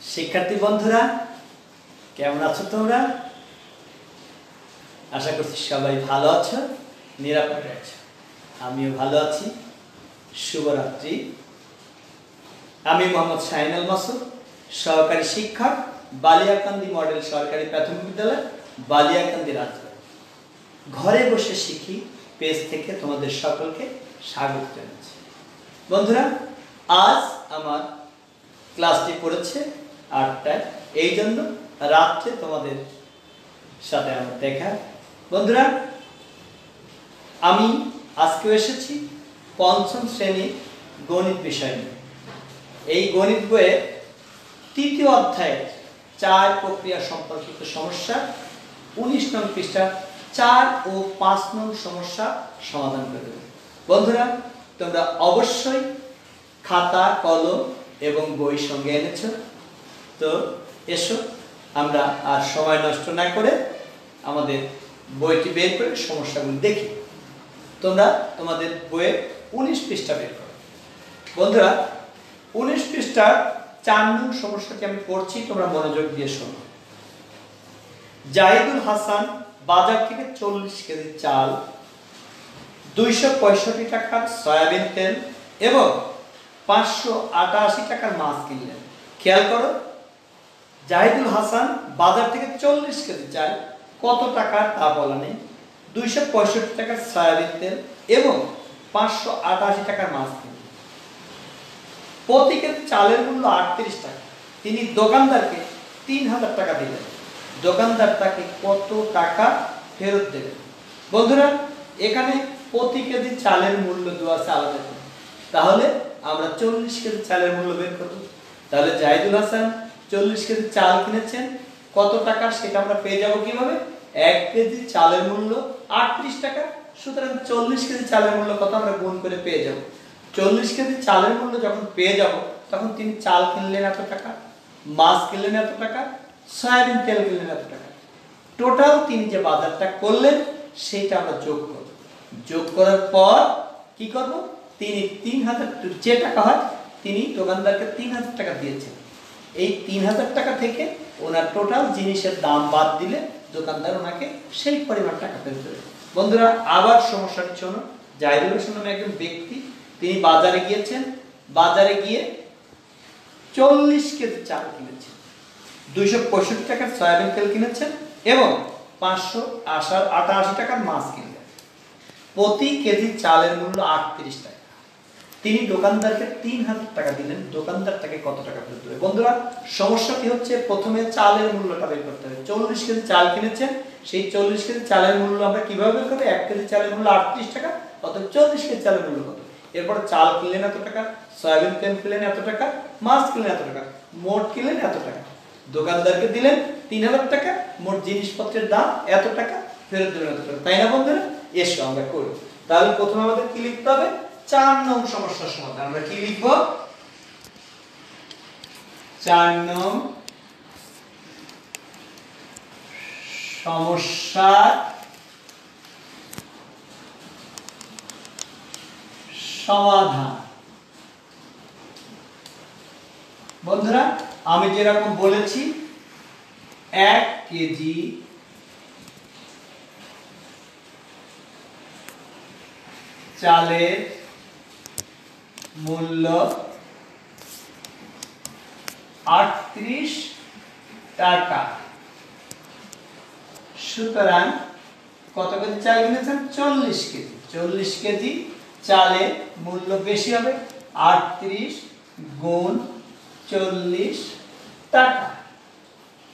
শিক্ষার্থী বন্ধুরা কেমন আছো তোমরা? আশা করছি সবাই ভালো আছো, নিরাপদে আছো। আমিও ভালো আছি। শুভরাত্রি। আমি মোহাম্মদ শাহিনুল মাসুদ, সহকারী শিক্ষক, বালিয়াকান্দি মডেল সরকারি প্রাথমিক বিদ্যালয়, বালিয়াকান্দি রাজবাড়ী। ঘরে বসে শিখি পেজ থেকে তোমাদের সকলকে স্বাগত জানাচ্ছি। বন্ধুরা, আজ আমার ক্লাসটি পড়েছে ৮টায়, এই জন্য রাত্রে তোমাদের সাথে আমার দেখা। বন্ধুরা, আমি আজকেও এসেছি পঞ্চম শ্রেণীর গণিত বিষয় নিয়ে। এই গণিত বইয়ের ৩য় অধ্যায়ের ৪ প্রক্রিয়া সম্পর্কিত সমস্যা ১৯ নং পৃষ্ঠা ৪ ও ৫ নং সমস্যা সমাধান করে দেব। বন্ধুরা, তোমরা অবশ্যই খাতা, কলম এবং বই সঙ্গে এনেছ। তো এসো, আমরা আর সময় নষ্ট না করে আমাদের বইটি বের করে সমস্যাগুলো দেখি। তোমরা তোমাদের বইয়ের ১৯ পৃষ্ঠা বের করো। বন্ধুরা, ১৯ পৃষ্ঠার ৪ নং সমস্যাটি আমি পড়ছি, তোমরা মনোযোগ দিয়ে শোনো। জাহিদুল হাসান বাজার থেকে ৪০ কেজি চাল, ২৬৫ টাকার সয়াবিন তেল এবং ৫৮৮ টাকার মাছ কিনলেন। খেয়াল করো, জাহিদুল হাসান বাজার থেকে ৪০ কেজি চাল, কত টাকার তা বলা নেই, ২৬৫ টাকার সয়াবিন তেল এবং ৫৮৮ টাকার মাছ কিনলেন। প্রতি কেজি চালের মূল্য ৩৮ টাকা। তিনি দোকানদারকে ৩০০০ টাকা দিলেন। দোকানদার তাকে কত টাকা ফেরত দেবেন? বন্ধুরা, এখানে প্রতি কেজি চালের মূল্য দেওয়া আছে আলাদা করে, তাহলে আমরা ৪০ কেজি চালের মূল্য বের করব। তাহলে জাহিদুল হাসান ৪০ কেজি চাল কিনেছেন, কত টাকা সেটা আমরা পেয়ে যাব কিভাবে? ১ কেজি চালের মূল্য ৩৮ টাকা, সুতরাং ৪০ কেজি চালের মূল্য কত আমরা গুণ করে পেয়ে যাব। ৪০ কেজি চালের মূল্য যখন পেয়ে যাব, তখন তিনি চাল কিনলেন এত টাকা, মাছ কিনলেন এত টাকা, সয়াবিন তেল কিনলেন এত টাকা। টোটাল তিনি যে বাজারটা করলেন সেটা আমরা যোগ করব। যোগ করার পর কি করব? তিনি ৩০০০ যে টাকা হয়, তিনি দোকানদারকে ৩০০০ টাকা দিয়েছেন। এই ৩০০০ টাকা থেকে ওনার টোটাল জিনিসের দাম বাদ দিলে দোকানদার ওনাকে সেই পরিমাণ টাকা ফেরত দেবে। বন্ধুরা, আবার সমস্যাটি শোনো। জাহিদুল হাসান নামে একজন ব্যক্তি, তিনি বাজারে গিয়েছেন। বাজারে গিয়ে ৪০ কেজি চাল কিনেছেন, ২৬৫ টাকার সয়াবিন তেল কিনেছেন এবং ৫৮৮ টাকার মাছ কিনলেন। প্রতি কেজি চালের মূল্য ৩৮ টাকা। তিনি দোকানদারকে ৩০০০ টাকা দিলেন। দোকানদার তাকে কত টাকা ফেরত দেবে? বন্ধুরা, সমস্যাটি হচ্ছে প্রথমে চালের মূল্যটা বের করতে হবে। ৪০ কেজি চাল কিনেছেন, সেই ৪০ কেজি চালের মূল্য আমরা কিভাবে বের করব? ১ কেজি চালের মূল্য ৩৮ টাকা, অর্থাৎ ৪০ কেজি চালের মূল্য কত? এরপর চাল কিনলেন এত টাকা, সয়াবিন তেল কিনলেন এত টাকা, মাছ কিনলেন এত টাকা, মোট কিনলেন এত টাকা। দোকানদারকে দিলেন ৩০০০ টাকা, মোট জিনিসপত্রের দাম এত টাকা, ফেরত দেবেন এত টাকা। তাই না বন্ধুরা? এসো আমরা করি। তাহলে প্রথমে আমাদের কি লিখতে হবে? ৪ নং সমস্যার সমাধান। আমরা কি লিখব? ৪ নং সমস্যার সমাধান। বন্ধুরা, আমি যেরকম বলেছি, ১ কেজি চালের মূল্য ৩৮ টাকা। সুতরাং কত কেজি চাল কিনেছেন? ৪০ কেজি। ৪০ কেজি চালের মূল্য বেশি হবে, ৩৮ গুণ ৪০ টাকা।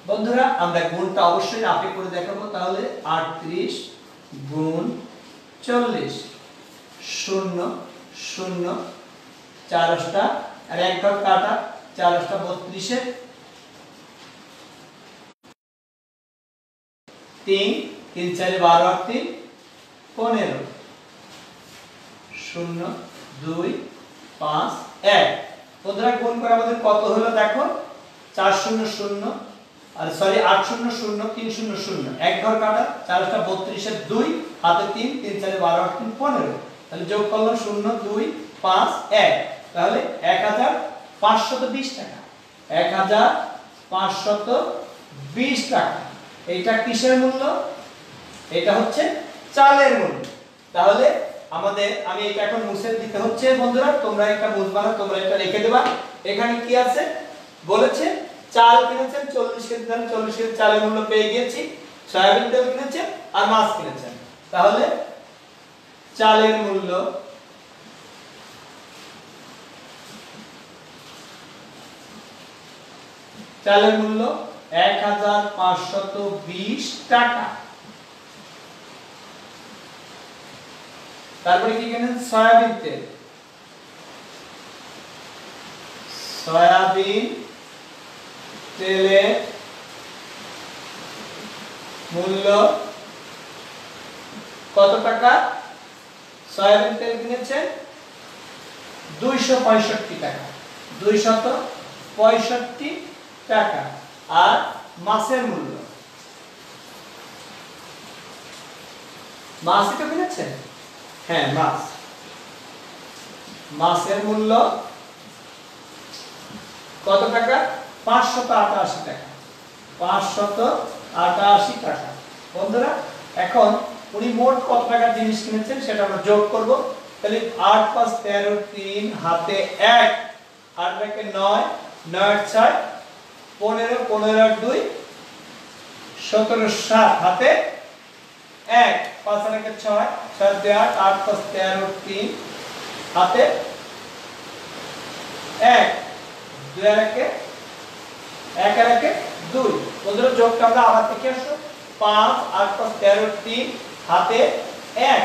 বন্ধুরা, আমরা গুণটা অবশ্যই আপনি করে দেখাবো। তাহলে ৩৮ গুণ ৪০, ০ ০ ৪টা আর ১ ঘর কাটা, ৪টা ৩২, ৩ ৩ ৪ ১২ আর ৩ ১৫, ০ ২ ৫ ১। বন্ধুরা, গুণ করে আমাদের কত হলো দেখো, ৪ ০ ০ আর সরি ৮ ০ ০ ৩ ০ ০, ১ ঘর কাটা, ৪টা ৩২ এর ২ হাতে ৩ ৩ ৪ ১২ আর ৩ ১৫। তাহলে যোগ করলাম ০ ২ ৫ ১, তাহলে ১৫২০ টাকা। ১৫ 520 টাকা। এটা কিসের মূল্য? এটা হচ্ছে চালের মূল্য। তাহলে আমি এটা এখন মুছে দিতে হচ্ছে বন্ধুরা, তোমরা এটা বুঝবা না, তোমরা এটা লিখে দেবা। এখানে কি আছে বলেছে, চাল কিনেছেন 40 কেজি, তাহলে 40 কেজি চালের মূল্য পেয়ে গিয়েছি। সয়াবিন তেল কিনেছেন আর মাছ কিনেছেন, তাহলে চালের মূল্য চালের মূল্য 1520 টাকা। তারপরে কি কিনেছেন? সয়াবিন তেল। সয়াবিন তেলের মূল্য কত টাকা? সয়াবিন তেল কিনেছেন 265 টাকা, 265 টাকা। আর মাছের মূল্য, মাছই তো কিনেছেন, হ্যাঁ মাছের মূল্য কত টাকা? 588 টাকা, 588 টাকা। বন্ধুরা এখন উনি মোট কত টাকা জিনিস কিনেছেন সেটা আমরা যোগ করব। তাহলে 8 5 13 3 হাতে 1, 8 রেখে 9, 9 6 15, 15 2 17 7 হাতে 1, 5 রেখে 6, 6 2 8, 8 5 13 3 হাতে 1, 2 রেখে 1 রেখে 2। বন্ধুরা যোগটা আমরা আবার থেকে আসো, 5 8 5 13 3 হাতে 1,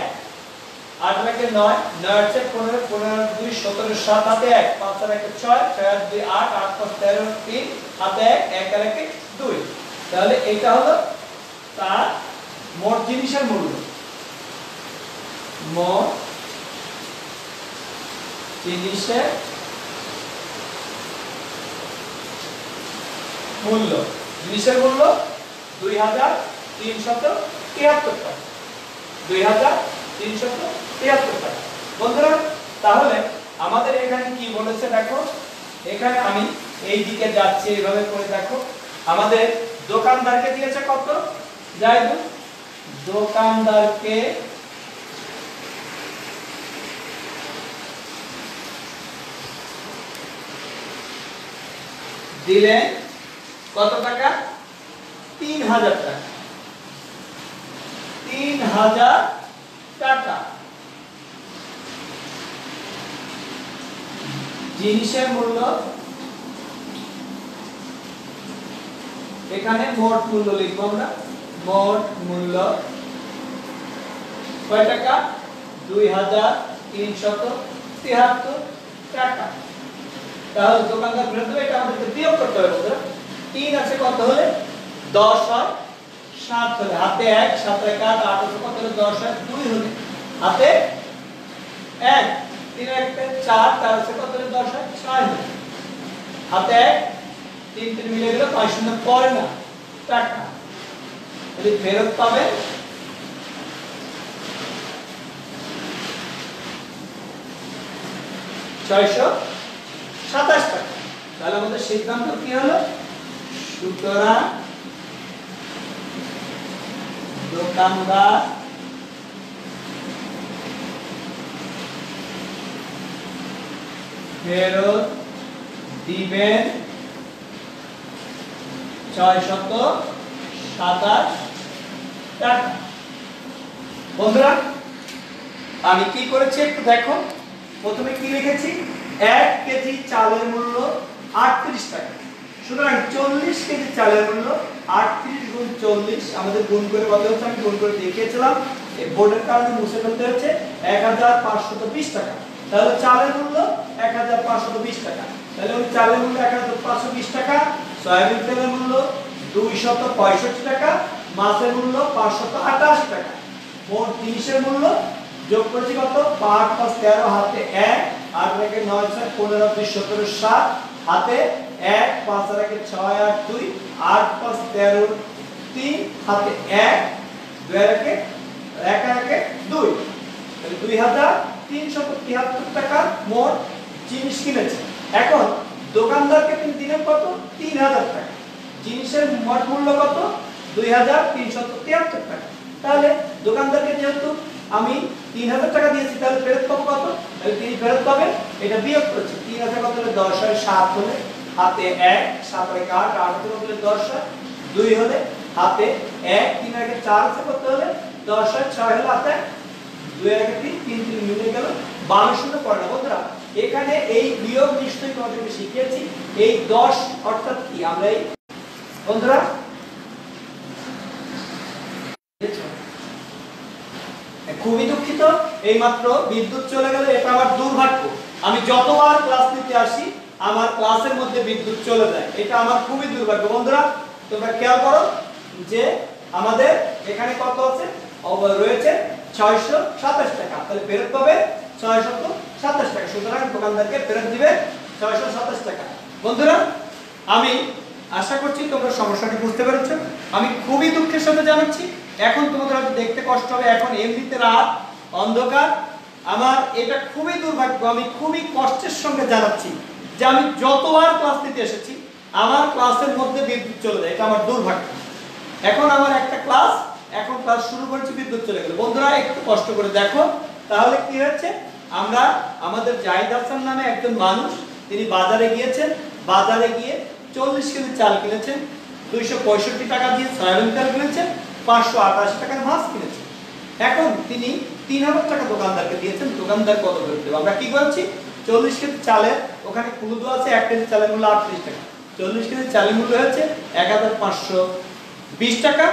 8 রেখে 9, 9 6 15, 15 2 17 7 হাতে 1, 5 রেখে 6, 6 2 8, 8 5 13 3 হাতে 1, 1 রেখে 2। তাহলে এটা হলো তার মোট জিনিসের মূল্য। মোট জিনিসের মূল্য, জিনিসের মূল্য 2373 টাকা, 2373 টাকা। বন্ধুরা তাহলে আমাদের এখানে কি বলেছে দেখো, এখানে আমি এই দিকে যাচ্ছি, এইভাবে করে দেখো। আমাদের দোকানদারকে দিয়েছে কত? যাই হোক, দোকানদারকে দিলেন কত টাকা? 3000 টাকা, 3000 টাকা। জিনিসের মূল্য, এখানে মোট মূল্য লিখবো আমরা। মোট মূল্য কয় টাকা? 2373 টাকা। তাহলে দোকানদার ফেরত দেবে, এটা আমাদেরকে বিয়োগ করতে হবে বন্ধুরা। 3 আছে কত হলে? 10 হয়, 7 হলে হাতে 1, 7 রেখে 8, 8 কত হলে? 10 হয়, 2 হলে হাতে 1, 3 রেখে 4, 4 আছে কত হলে? 10 হয়, 6 হলে হাতে 1, 3 3 মিলে গেল 5 শূন্য পড়ে না টাকা। তাহলে ফেরত পাবে 627 টাকা। তাহলে আমাদের সিদ্ধান্ত কি হলো? সুতরাং দোকানদার ফেরত দিবেন 627 টাকা। বন্ধুরা আমি কি করেছি একটু দেখো। প্রথমে কি লিখেছি? 1 কেজি চালের মূল্য 38 টাকা। সুতরাং 40 কেজি চালের মূল্য 38 গুণ 40, আমাদের গুণ করে বলতে হচ্ছে, আমি গুণ করে দেখিয়েছিলাম, এই বোর্ডের কারণে মুছে ফেলতে হচ্ছে। 1520 টাকা। তাহলে চালের মূল্য 1520 টাকা। তাহলে ওই চালের মূল্য 1520 টাকা, সয়াবিন তেলের মূল্য 265 টাকা, মাছের মূল্য 588 টাকা। মোট জিনিসের মূল্য যোগ করেছি কত? 5 5 13 হাতে 1, 8 রেখে 9 6 15 2 17 7 হাতে 1, 5 রেখে 6 8 2, 8 5 13 3 হাতে 1, 2 রেখে 1 রেখে 2। তাহলে 2373 টাকা মোট জিনিস কিনেছে। এখন দোকানদারকে তিনি দিলেন কত? 3000 টাকা। জিনিসের মোট মূল্য কত? 2373 টাকা। তাহলে দোকানদারকে যেহেতু আমি 3000 টাকা দিয়েছি, তাহলে ফেরত পাবো কত? তাহলে তিনি ফেরত পাবে, এটা বিয়োগ করছি। 3000 কত হলে 10 হয়, 7 হলে হাতে 1, 7 আর 8, 8 হলে 10 হয়, 2 হলে হাতে 1, 3 আর 4 আছে কত হলে 10 হয়, 6 হলে হাতে 2 আর 3, 3 3 মিলে গেল 12 শূন্য পড়ে না বন্ধুরা। এখানে এই বিয়োগ নিশ্চয়ই তোমাদেরকে শিখিয়েছি। এই 10 অর্থাৎ কি আমরা এই বন্ধুরা খুবই দুঃখিত, এইমাত্র বিদ্যুৎ চলে গেল, এটা আমার দুর্ভাগ্য। আমি যতবার ক্লাস নিতে আসি আমার ক্লাসের মধ্যে বিদ্যুৎ চলে যায়, এটা আমার খুবই দুর্ভাগ্য। বন্ধুরা তোমরা খেয়াল করো যে আমাদের এখানে কত আছে, রয়েছে 627 টাকা, তাহলে ফেরত পাবে 627 টাকা। সুতরাং দোকানদারকে ফেরত দিবে 627 টাকা। বন্ধুরা আমি আশা করছি তোমরা সমস্যাটি বুঝতে পেরেছো। আমি খুবই দুঃখের সাথে জানাচ্ছি, এখন তোমাদের হয়তো দেখতে কষ্ট হবে, এখন এমনিতে রাত অন্ধকার, আমার এটা খুবই দুর্ভাগ্য। আমি খুবই কষ্টের সঙ্গে জানাচ্ছি যে আমি যতবার ক্লাস নিতে এসেছি আমার ক্লাসের মধ্যে বিদ্যুৎ চলে যায়, এটা আমার দুর্ভাগ্য। এখন আমার একটা ক্লাস, এখন ক্লাস শুরু করেছি, বিদ্যুৎ চলে গেল। বন্ধুরা একটু কষ্ট করে দেখো তাহলে কি হয়েছে। আমরা আমাদের জাহিদ হাসান নামে একজন মানুষ, তিনি বাজারে গিয়েছেন, বাজারে গিয়ে 40 কেজি চাল কিনেছেন, 265 টাকা দিয়ে সয়াবিন তেল কিনেছেন, 588 টাকার মাছ কিনেছেন। এখন তিনি 3000 টাকা দোকানদারকে দিয়েছেন, দোকানদার কত ফেরত দেবে? আমরা কি করছি, 40 কেজি চালের ওখানে ক্লু দেওয়া আছে, 1 কেজি চালের মূল্য 38 টাকা, 40 কেজি চালের মূল্য হচ্ছে 1520 টাকা,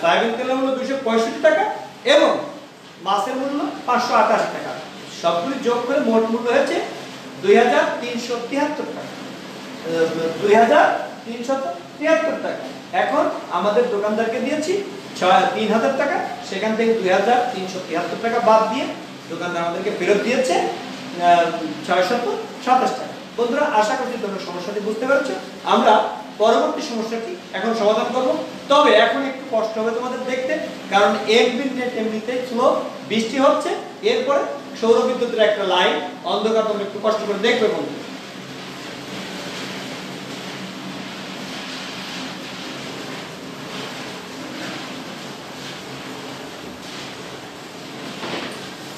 সয়াবিন তেলের মূল্য 265 টাকা এবং মাছের মূল্য 588 টাকা। সবগুলি যোগ করে মোট মূল্য হয়েছে 2373 টাকা, 2373 টাকা। এখন আমাদের দোকানদারকে দিয়েছি 3000 টাকা, সেখান থেকে 2373 টাকা বাদ দিয়ে দোকানদার আমাদেরকে ফেরত দিয়েছে 627 টাকা। বন্ধুরা আশা করছি তোমরা সমস্যাটি বুঝতে পেরেছো। আমরা পরবর্তী সমস্যাটি এখন সমাধান করব, তবে এখন একটু কষ্ট হবে তোমাদের দেখতে, কারণ এমনিতে স্লো, বৃষ্টি হচ্ছে, এরপরে সৌর বিদ্যুতের একটা লাইন অন্ধকার, তোমরা একটু কষ্ট করে দেখবে বন্ধু।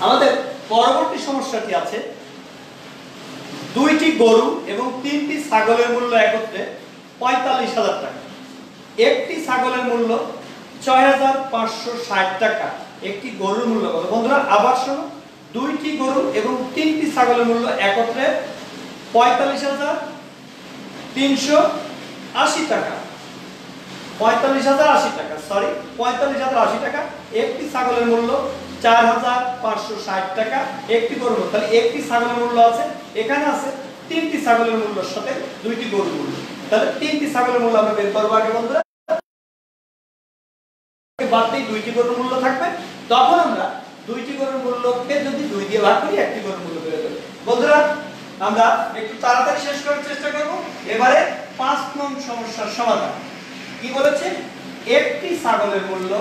আমাদের পরবর্তী সমস্যাটি আছে, 2টি গরু এবং 3টি ছাগলের মূল্য একত্রে 45,000 টাকা। একটি ছাগলের মূল্য 6560 টাকা। একটি গরুর মূল্য কত? বন্ধুরা আবার শোনো, 2টি গরু এবং 3টি ছাগলের মূল্য একত্রে 45,380 টাকা। 45,080 টাকা, সরি 45,080 টাকা। একটি ছাগলের মূল্য 4560 টাকা। একটি গরুর, তাহলে একটি ছাগলের মূল্য আছে, এখানে আছে 3টি ছাগলের মূল্যের সাথে 2টি গরুর মূল্য, তাহলে 3টি ছাগলের মূল্য আমরা বের করব আগে বন্ধুরা। বাদতেই 2টি গরুর মূল্য থাকবে, তখন আমরা 2টি গরুর মূল্যকে যদি 2 দিয়ে ভাগ করি একটি গরুর মূল্য বের করব। বন্ধুরা আমরা একটু তাড়াতাড়ি শেষ করার চেষ্টা করব। এবারে 5 নং সমস্যার সমাধান কি বলেছে, একটি ছাগলের মূল্য,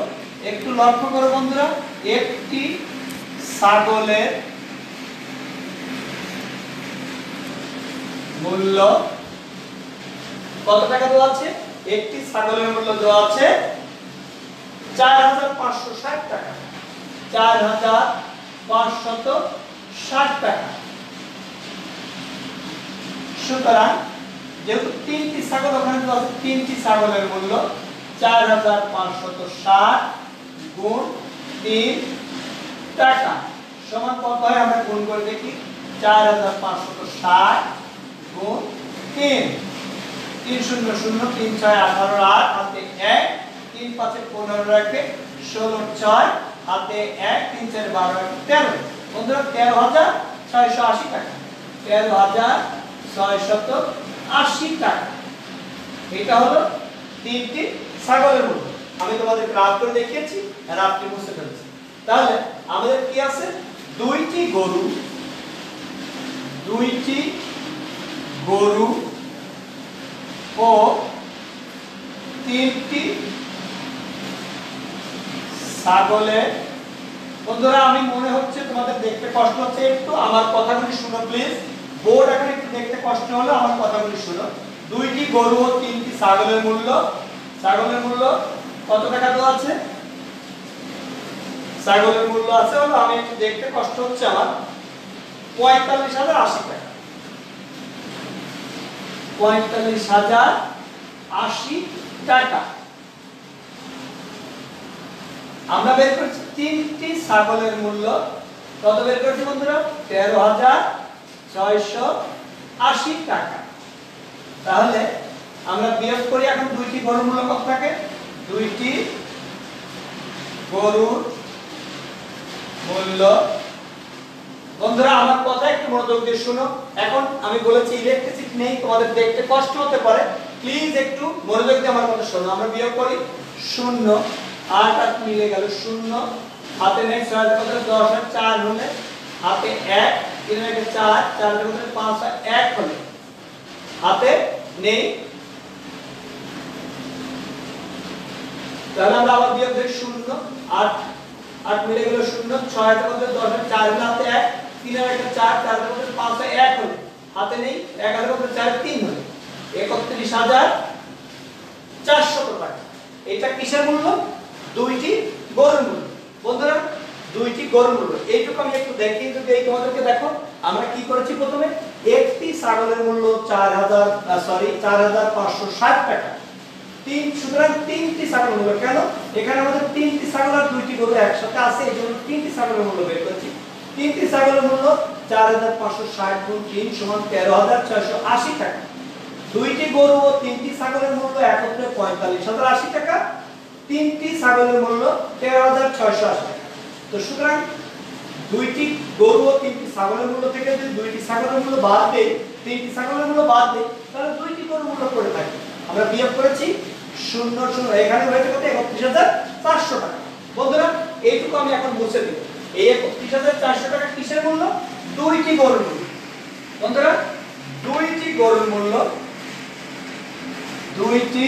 একটু লক্ষ্য করো বন্ধুরা, একটি ছাগলের মূল্য কত টাকা দেওয়া আছে? একটি ছাগলের মূল্য দেওয়া আছে 4560 টাকা, 4560 টাকা। সুতরাং যেহেতু 3টি ছাগল ওখানে দেওয়া আছে, 3টি ছাগলের মূল্য 4560 গুণ 3 টাকা সমান কত হয়? আমরা গুণ করে দেখি, 4560 গুণ 3, 3 0 0, 3 6 18 8, হাতে 1, 3 5 15 রাখে 16 6, হাতে 1, 3 4 12 13। বন্ধুরা 13,680 টাকা, 13,680 টাকা। এটা হলো 3টি ছাগলের মূল্য। আমি তোমাদের গ্রাফ করে দেখিয়েছি, গ্রাফটি মুছে ফেলেছি। তাহলে আমাদের কি আছে, 2টি গরু ও 3টি ছাগলের। বন্ধুরা আমি মনে হচ্ছে তোমাদের দেখতে কষ্ট হচ্ছে, একটু আমার কথাগুলি শুনো প্লিজ। বোর্ড এখন একটু দেখতে কষ্ট হলো, আমার কথাগুলি শুনো। 2টি গরু ও 3টি ছাগলের মূল্য কত টাকা দেওয়া আছে? ছাগলের মূল্য আছে হলো, আমি একটু দেখতে কষ্ট হচ্ছে আমার, 45,080 টাকা। 45,080 টাকা। আমরা বের করছি তিনটি ছাগলের মূল্য কত বের করছি বন্ধুরা? 13,680 টাকা। তাহলে আমরা বিয়োগ করি এখন দুইটি গরুর মূল্য কত থাকে? দুইটি গরুর মূল্য, বন্ধুরা আমার কথা একটু মনোযোগ দিয়ে শুনো। এখন আমি বলেছি ইলেকট্রিসিটি নেই, তোমাদের দেখতে কষ্ট হতে পারে, প্লিজ একটু মনোযোগ দিয়ে আমার কথা শোনো। আমরা বিয়োগ করি 0 8 8 মিলে গেল 0, হাতে নেই 6 10 4 হলে হাতে 1 3 এর 4 4 এর 5 1 হলে হাতে নেই। তাহলে আমরা আবার বিয়োগ করি 0 8 8 মিলে গেল 0, 6 এর 10 এর 4 হলে হাতে 1 3 এর 4 4 এর 5 1 হলে হাতে নেই 1 এর 4 3 হলে 31,400 টাকা। এটা কিসের মূল্য? দুইটি গরুর মূল্য। বন্ধুরা দুইটি গরুর মূল্য এইটুকু আমি একটু দেখিয়ে যদি এই তোমাদেরকে দেখো, আমরা কি করেছি প্রথমে একটি ছাগলের মূল্য 4,560 টাকা। সুতরাং তিনটি ছাগলের মূল্য, কেন এখানে আমাদের তিনটি ছাগল আর দুইটি গরু একসাথে আছে, এই জন্য তিনটি ছাগলের মূল্য বের করেছি। তিনটি ছাগলের মূল্য 4,560 গুণ 3 সমান 13,680 টাকা। দুইটি গরু ও তিনটি ছাগলের মূল্য একত্রে 45,080 টাকা। তিনটি ছাগলের মূল্য 13,680 টাকা। তো সুতরাং দুইটি গরু ও তিনটি ছাগলের মূল্য থেকে যদি দুইটি ছাগলের মূল্য বাদ দেই, তিনটি ছাগলের মূল্য বাদ দেই, তাহলে দুইটি গরুর মূল্য পড়ে থাকে। আমরা বিয়োগ করেছি 0 0, এখানে হয়েছে কত? 31,400 টাকা। বন্ধুরা এইটুকু আমি এখন মুছে দেব। এই 31,400 টাকা কিসের মূল্য? দুইটি গরুর মূল্য। বন্ধুরা দুইটি গরুর মূল্য, দুইটি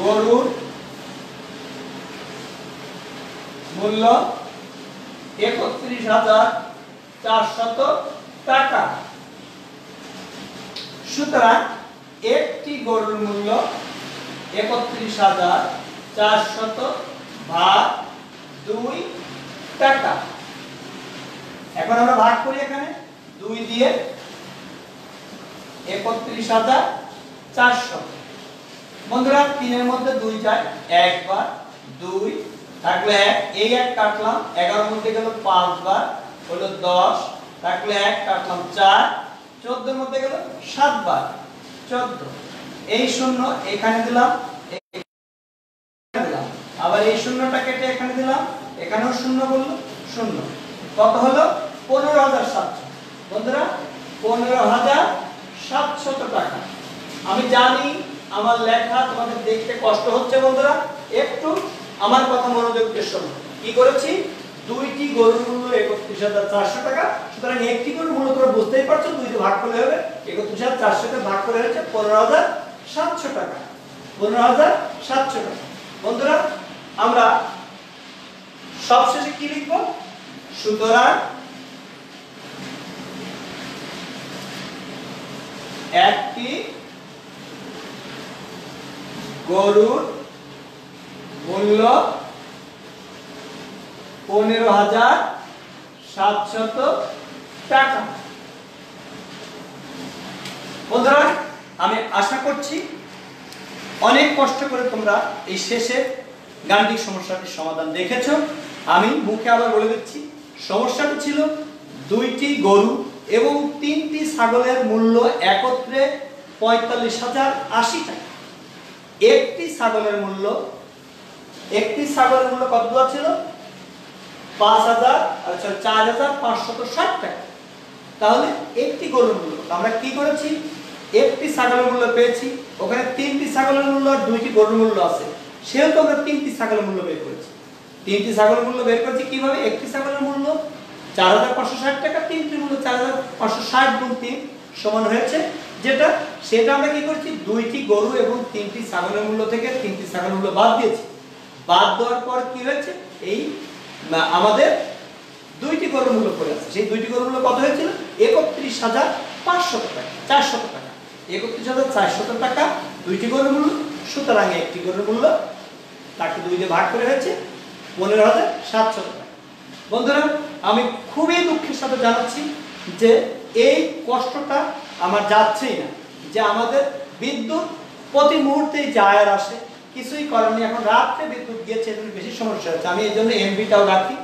গরুর মূল্য 31,400 টাকা। সুতরাং একটি গরুর মূল্য 31,400 ভাগ 2 টাকা। এখন আমরা ভাগ করি এখানে 2 দিয়ে 31,400। বন্ধুরা 3 এর মধ্যে 2 যায়, একবার 2 থাকলে 1, এই 1 কাটলাম, 11 মধ্যে গেল 5 বার হলো 10, থাকলে 1 কাটলাম 4, 14 এর মধ্যে গেল 7 বার 14, এই 0 এখানে দিলাম, আবার এই 0টা কেটে এখানে দিলাম, এখানেও 0 বললো 0, কত হলো? 15,700। বন্ধুরা 15,700 টাকা। আমি জানি আমার লেখা তোমাদের দেখতে কষ্ট হচ্ছে, বন্ধুরা একটু আমার কথা মনোযোগ দিয়ে শোনো। কি করেছি? দুইটি গরুর মূল্য 31,400 টাকা। সুতরাং একটি গরুর মূল্য তোমরা বুঝতেই পারছো, 2 দিয়ে ভাগ করলে হবে 31,400 কে ভাগ করে হচ্ছে 15,700 টাকা। 15,700 টাকা। বন্ধুরা আমরা সবশেষে কি লিখব? সুতরাং একটি গরুর মূল্য 15,700 টাকা। বন্ধুরা আমি আশা করছি অনেক কষ্ট করে তোমরা এই শেষে গাণিতিক সমস্যাটির সমাধান দেখেছো। আমি মুখে আবার বলে দিচ্ছি, সমস্যাটি ছিল দুইটি গরু এবং তিনটি ছাগলের মূল্য একত্রে 45,080 টাকা। একটি ছাগলের মূল্য কত দেওয়া ছিল? 4,560 টাকা। তাহলে একটি গরুর মূল্য আমরা কি করেছি? একটি ছাগলের মূল্য পেয়েছি, ওখানে তিনটি ছাগলের মূল্য আর দুইটি গরুর মূল্য আছে, সেহেতু আমরা তিনটি ছাগলের মূল্য বের করেছি। তিনটি ছাগলের মূল্য বের করেছি কিভাবে? একটি ছাগলের মূল্য 4,560 টাকা, তিনটির মূল্য 4,560 গুণ 3 সমান হয়েছে যেটা, সেটা আমরা কি করেছি? দুইটি গরু এবং তিনটি ছাগলের মূল্য থেকে তিনটি ছাগলের মূল্য বাদ দিয়েছি। বাদ দেওয়ার পর কি হয়েছে? এই আমাদের দুইটি গরুর মূল্য পড়ে আছে। সেই দুইটি গরুর মূল্য কত হয়েছিল? 31,500 টাকা, 400 টাকা। 31,400 টাকা 2টি গরুর মূল্য, সুতরাং একটি গরুর মূল্য তাকে 2 দিয়ে ভাগ করে হয়েছে 15,700 টাকা। বন্ধুরা, আমি খুবই দুঃখের সাথে জানাচ্ছি যে এই কষ্টটা আমার যাচ্ছেই না, যে আমাদের বিদ্যুৎ প্রতি মুহূর্তেই যায় আর আসে, কিছুই করার নেই। এখন রাত্রে বিদ্যুৎ গিয়েছে, এজন্য বেশি সমস্যা হচ্ছে। আমি এই জন্য এমবিটাও রাখি।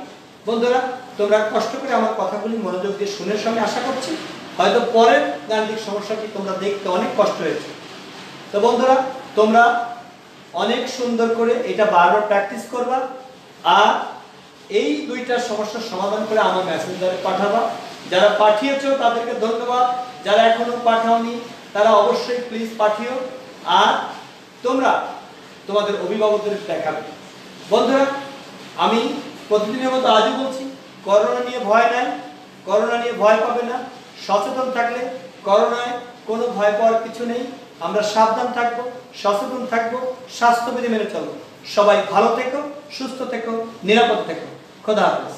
বন্ধুরা, তোমরা কষ্ট করে আমার কথাগুলি মনোযোগ দিয়ে শুনের সঙ্গে আশা করছি। হয়তো পরের গাণিতিক সমস্যাটি তোমরা দেখতে অনেক কষ্ট হয়েছে। তো বন্ধুরা, তোমরা অনেক সুন্দর করে এটা বারবার প্র্যাকটিস করবা, আর এই 2টা সমস্যার সমাধান করে আমার মেসেঞ্জারে পাঠাবা। যারা পাঠিয়েছো তাদেরকে ধন্যবাদ, যারা এখনো পাঠাওনি তারা অবশ্যই প্লিজ পাঠিও, আর তোমরা তোমাদের অভিভাবকদের দেখাবে। বন্ধুরা, আমি প্রতিদিনের মতো আজও বলছি, করোনা নিয়ে ভয় নাই, করোনা নিয়ে ভয় পাবে না। সচেতন থাকলে করোনায় কোনো ভয় পাওয়ার কিছু নেই। আমরা সাবধান থাকবো, সচেতন থাকবো, স্বাস্থ্যবিধি মেনে চলবো। সবাই ভালো থেকো, সুস্থ থেকো, নিরাপদ থেকো। খোদা হাফেজ।